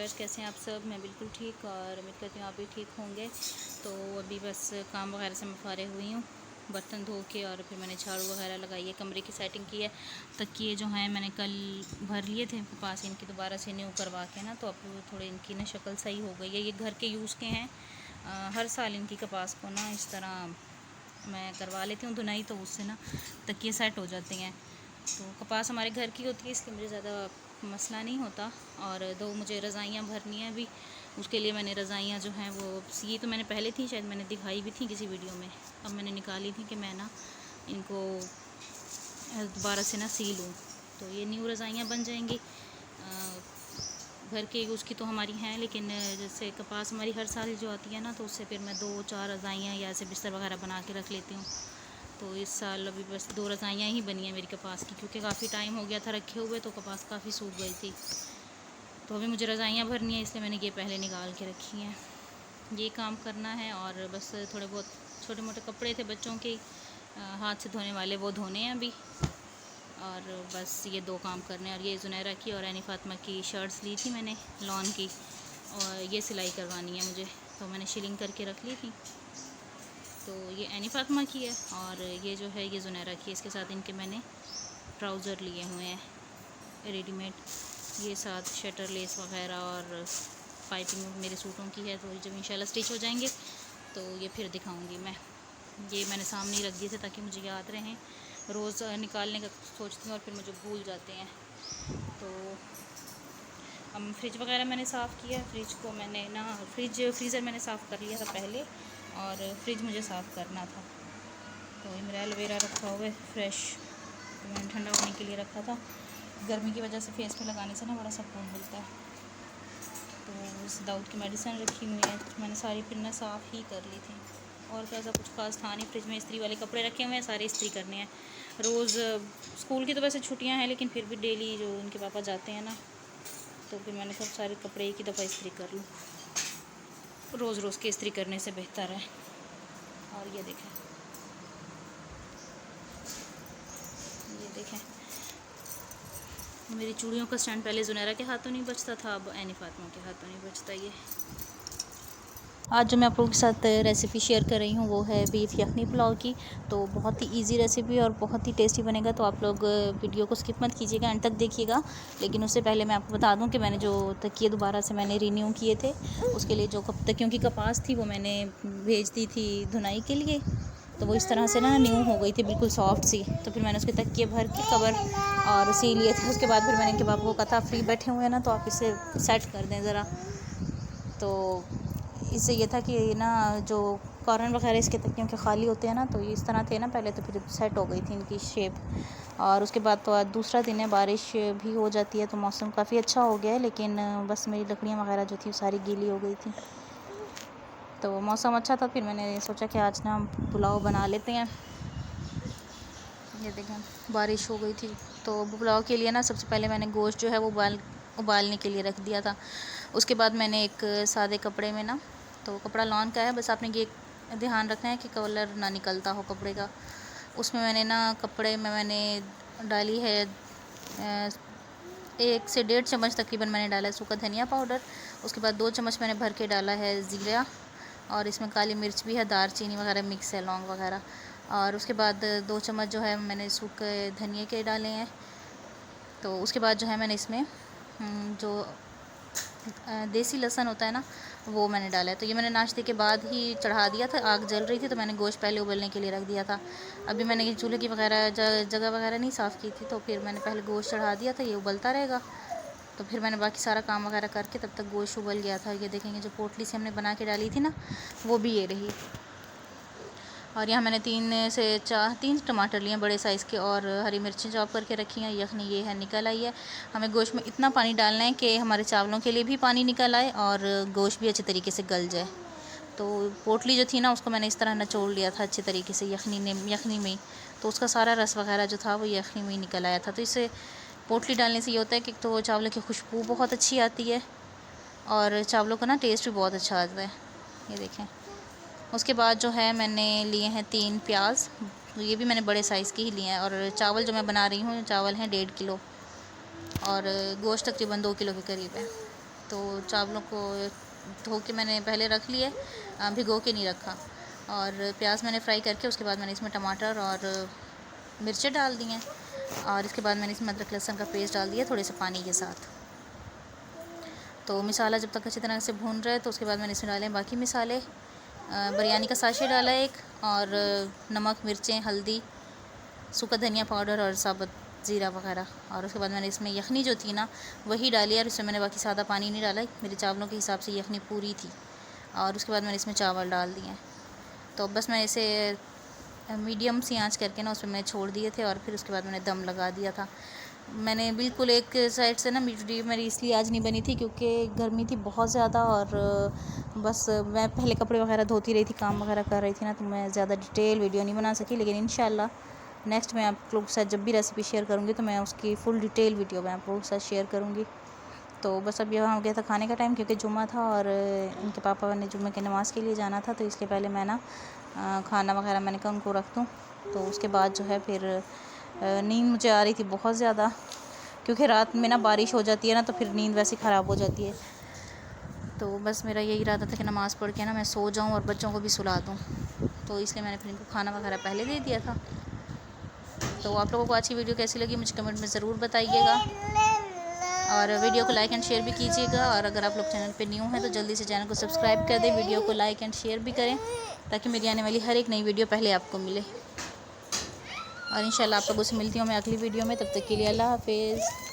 Viewers, कैसे हैं आप सब। मैं बिल्कुल ठीक और उम्मीद करती हूँ आप भी ठीक होंगे। तो अभी बस काम वगैरह से मैं फारिग हुई हूँ, बर्तन धो के, और फिर मैंने झाड़ू वगैरह लगाई है, कमरे की सेटिंग की है। तकिए जो हैं मैंने कल भर लिए थे पास, इनकी दोबारा से न्यू करवा के ना, तो अब थोड़े इनकी ना शक्ल सही हो गई है। ये घर के यूज़ के हैं। हर साल इनकी कपास को ना इस तरह मैं करवा लेती हूँ धुनाई, तो उससे ना तकिए सेट हो जाते हैं। तो कपास हमारे घर की होती है, इसलिए मुझे ज़्यादा मसला नहीं होता। और दो मुझे रज़ाइयाँ भरनी है अभी, उसके लिए मैंने रज़ाइयाँ जो हैं वो सी तो मैंने पहले थी, शायद मैंने दिखाई भी थी किसी वीडियो में। अब मैंने निकाली थी कि मैं ना इनको दोबारा से ना सी लूँ, तो ये न्यू रज़ाइयाँ बन जाएंगी। घर के यूज़ की तो हमारी हैं, लेकिन जैसे कपास हमारी हर साल जो आती है ना, तो उससे फिर मैं 2-4 रज़ाइयाँ या ऐसे बिस्तर वगैरह बना के रख लेती हूँ। तो इस साल अभी बस 2 रज़ाइयाँ ही बनी हैं मेरी कपास की, क्योंकि काफ़ी टाइम हो गया था रखे हुए, तो कपास काफ़ी सूख गई थी। तो अभी मुझे रज़ाइयाँ भरनी है, इसलिए मैंने ये पहले निकाल के रखी हैं। ये काम करना है, और बस थोड़े बहुत छोटे मोटे कपड़े थे बच्चों के हाथ से धोने वाले, वो धोने हैं अभी। और बस ये 2 काम करने हैं। और ये ज़ुनैरा की और ऐनी फ़ातिमा की शर्ट्स ली थी मैंने लॉन की, और ये सिलाई करवानी है मुझे, तो मैंने शिलिंग करके रख ली थी। तो ये ऐनी फ़ातिमा की है, और ये जो है ये ज़ुनैरा की है। इसके साथ इनके मैंने ट्राउज़र लिए हुए हैं रेडीमेड, ये साथ शटर लेस वगैरह, और पाइपिंग मेरे सूटों की है। तो जब इंशाल्लाह स्टिच हो जाएंगे तो ये फिर दिखाऊंगी मैं। ये मैंने सामने ही रख दिए थे ताकि मुझे याद रहें, रोज़ निकालने का सोचती हूँ और फिर मुझे भूल जाते हैं। तो हम फ्रिज वगैरह मैंने साफ़ किया, फ्रिज को मैंने ना फ्रीज़र मैंने साफ़ कर लिया था पहले, और फ्रिज मुझे साफ़ करना था। तो ये मेरा एलोवेरा रखा हुआ है फ्रेश, तो मैंने ठंडा होने के लिए रखा था। गर्मी की वजह से फेस पे लगाने से ना बड़ा सुकून मिलता है। तो उस दाऊद की मेडिसिन रखी हुई है, मैंने सारी फिर ना साफ़ ही कर ली थी। और क्या, ऐसा कुछ खास था नहीं। फ्रिज में इस्त्री वाले कपड़े रखे हुए हैं, सारे इस्त्री करने हैं रोज़। स्कूल की तो वैसे छुट्टियां हैं, लेकिन फिर भी डेली जो उनके पापा जाते हैं ना, तो फिर मैंने सब सारे कपड़े एक ही दफ़ा इस्त्री कर लूँ। रोज़ रोज़ के इस्त्री करने से बेहतर है। और ये देखें, मेरी चूड़ियों का स्टैंड पहले ज़ुनैरा के हाथों नहीं बचता था, अब ऐनी फ़ातिमा के हाथों नहीं बचता। ये आज जो मैं आप लोगों के साथ रेसिपी शेयर कर रही हूँ वो है बीफ यखनी पुलाव की। तो बहुत ही इजी रेसिपी और बहुत ही टेस्टी बनेगा, तो आप लोग वीडियो को स्किप मत कीजिएगा, एंड तक देखिएगा। लेकिन उससे पहले मैं आपको बता दूं कि मैंने जो तकिए दोबारा से मैंने रीन्यू किए थे, उसके लिए जो तकियों की कपास थी वो मैंने भेज दी थी धुनाई के लिए। तो वो इस तरह से ना न्यू हो गई थी, बिल्कुल सॉफ्ट सी। तो फिर मैंने उसके तकिए भर के कवर और सी लिए थे। उसके बाद फिर मैंने इनके पापा को कहा था, फ्री बैठे हुए हैं ना, तो आप इसे सेट कर दें ज़रा। तो इससे ये था कि ना जो कॉर्नर वगैरह इसके तकियों के खाली होते हैं ना, तो ये इस तरह थे ना पहले, तो फिर सेट हो गई थी इनकी शेप। और उसके बाद तो आज दूसरा दिन है, बारिश भी हो जाती है, तो मौसम काफ़ी अच्छा हो गया है। लेकिन बस मेरी लकड़ियाँ वगैरह जो थी सारी गीली हो गई थी। तो मौसम अच्छा था, फिर मैंने सोचा कि आज ना पुलाव बना लेते हैं। ये देखें, बारिश हो गई थी। तो पुलाव के लिए ना सबसे पहले मैंने गोश्त जो है वो उबालने के लिए रख दिया था। उसके बाद मैंने एक सादे कपड़े में ना, तो कपड़ा लॉन का है, बस आपने ये ध्यान रखना है कि कलर ना निकलता हो कपड़े का। उसमें मैंने ना कपड़े में मैंने डाली है 1 से 1.5 चम्मच तकरीबन मैंने डाला है सूखा धनिया पाउडर। उसके बाद 2 चम्मच मैंने भर के डाला है ज़ीरा, और इसमें काली मिर्च भी है, दारचीनी वगैरह मिक्स है, लौंग वगैरह। और उसके बाद 2 चम्मच जो है मैंने सूखे धनिए के डाले हैं। तो उसके बाद जो है मैंने इसमें जो देसी लहसुन होता है ना, वो मैंने डाला है। तो ये मैंने नाश्ते के बाद ही चढ़ा दिया था, आग जल रही थी, तो मैंने गोश्त पहले उबलने के लिए रख दिया था। अभी मैंने ये चूल्हे की वगैरह जगह वगैरह नहीं साफ़ की थी, तो फिर मैंने पहले गोश्त चढ़ा दिया था, ये उबलता रहेगा। तो फिर मैंने बाकी सारा काम वगैरह करके तब तक गोश्त उबल गया था। ये देखेंगे जो पोटली से हमने बना के डाली थी ना, वो भी ये रही। और यहाँ मैंने 3 टमाटर लिए बड़े साइज़ के, और हरी मिर्चें चॉप करके रखी हैं। यखनी ये है निकल आई है। हमें गोश्त में इतना पानी डालना है कि हमारे चावलों के लिए भी पानी निकल आए और गोश्त भी अच्छे तरीके से गल जाए। तो पोटली जो थी ना, उसको मैंने इस तरह निचोड़ लिया था अच्छे तरीके से यखनी में, तो उसका सारा रस वगैरह जो था वो यखनी में ही निकल आया था। तो इससे पोटली डालने से ये होता है कि तो चावलों की खुशबू बहुत अच्छी आती है, और चावलों का ना टेस्ट भी बहुत अच्छा आता है। ये देखें। उसके बाद जो है मैंने लिए हैं 3 प्याज, तो ये भी मैंने बड़े साइज़ के ही लिए हैं। और चावल जो मैं बना रही हूँ, चावल हैं 1.5 किलो, और गोश्त तकरीबन 2 किलो के करीब है। तो चावलों को धो के मैंने पहले रख लिए, भिगो के नहीं रखा। और प्याज मैंने फ्राई करके उसके बाद मैंने इसमें टमाटर और मिर्चें डाल दी हैं, और इसके बाद मैंने इसमें अदरक लहसुन का पेस्ट डाल दिया थोड़े से पानी के साथ। तो मसाला जब तक अच्छी तरह से भून रहा है तो उसके बाद मैंने इसमें डाले बाकी मसाले। बिरयानी का साशे डाला एक, और नमक, मिर्चें, हल्दी, सूखा धनिया पाउडर और साबुत ज़ीरा वगैरह। और उसके बाद मैंने इसमें यखनी जो थी ना वही डाली, और इसमें मैंने बाकी सादा पानी नहीं डाला, मेरे चावलों के हिसाब से यखनी पूरी थी। और उसके बाद मैंने इसमें चावल डाल दिए। तो बस मैं इसे मीडियम सी आंच करके ना उसमें मैंने छोड़ दिए थे, और फिर उसके बाद मैंने दम लगा दिया था। मैंने बिल्कुल एक साइड से ना, वीडियो मेरी इसलिए आज नहीं बनी थी क्योंकि गर्मी थी बहुत ज़्यादा, और बस मैं पहले कपड़े वगैरह धोती रही थी, काम वगैरह कर रही थी ना, तो मैं ज़्यादा डिटेल वीडियो नहीं बना सकी। लेकिन इंशाल्लाह नेक्स्ट मैं आप लोगों के साथ जब भी रेसिपी शेयर करूँगी तो मैं उसकी फुल डिटेल वीडियो मैं आप लोगों के साथ शेयर करूँगी। तो बस अब यहाँ हो गया था खाने का टाइम, क्योंकि जुम्मा था और इनके पापा ने जुम्मे की नमाज़ के लिए जाना था, तो इसलिए पहले मैं ना खाना वगैरह मैंने कहा उनको रख दूँ। तो उसके बाद जो है फिर नींद मुझे आ रही थी बहुत ज़्यादा, क्योंकि रात में ना बारिश हो जाती है ना तो फिर नींद वैसे ख़राब हो जाती है। तो बस मेरा यही इरादा था कि नमाज़ पढ़ के ना मैं सो जाऊँ और बच्चों को भी सुला दूँ, तो इसलिए मैंने फिर इनको खाना वगैरह पहले दे दिया था। तो आप लोगों को आज की वीडियो कैसी लगी मुझे कमेंट में ज़रूर बताइएगा, और वीडियो को लाइक एंड शेयर भी कीजिएगा। और अगर आप लोग चैनल पे न्यू हैं तो जल्दी से चैनल को सब्सक्राइब कर दें, वीडियो को लाइक एंड शेयर भी करें, ताकि मेरी आने वाली हर एक नई वीडियो पहले आपको मिले। और इंशाल्लाह आप लोगों से मिलती हूँ मैं अगली वीडियो में, तब तक के लिए अल्लाह हाफिज़।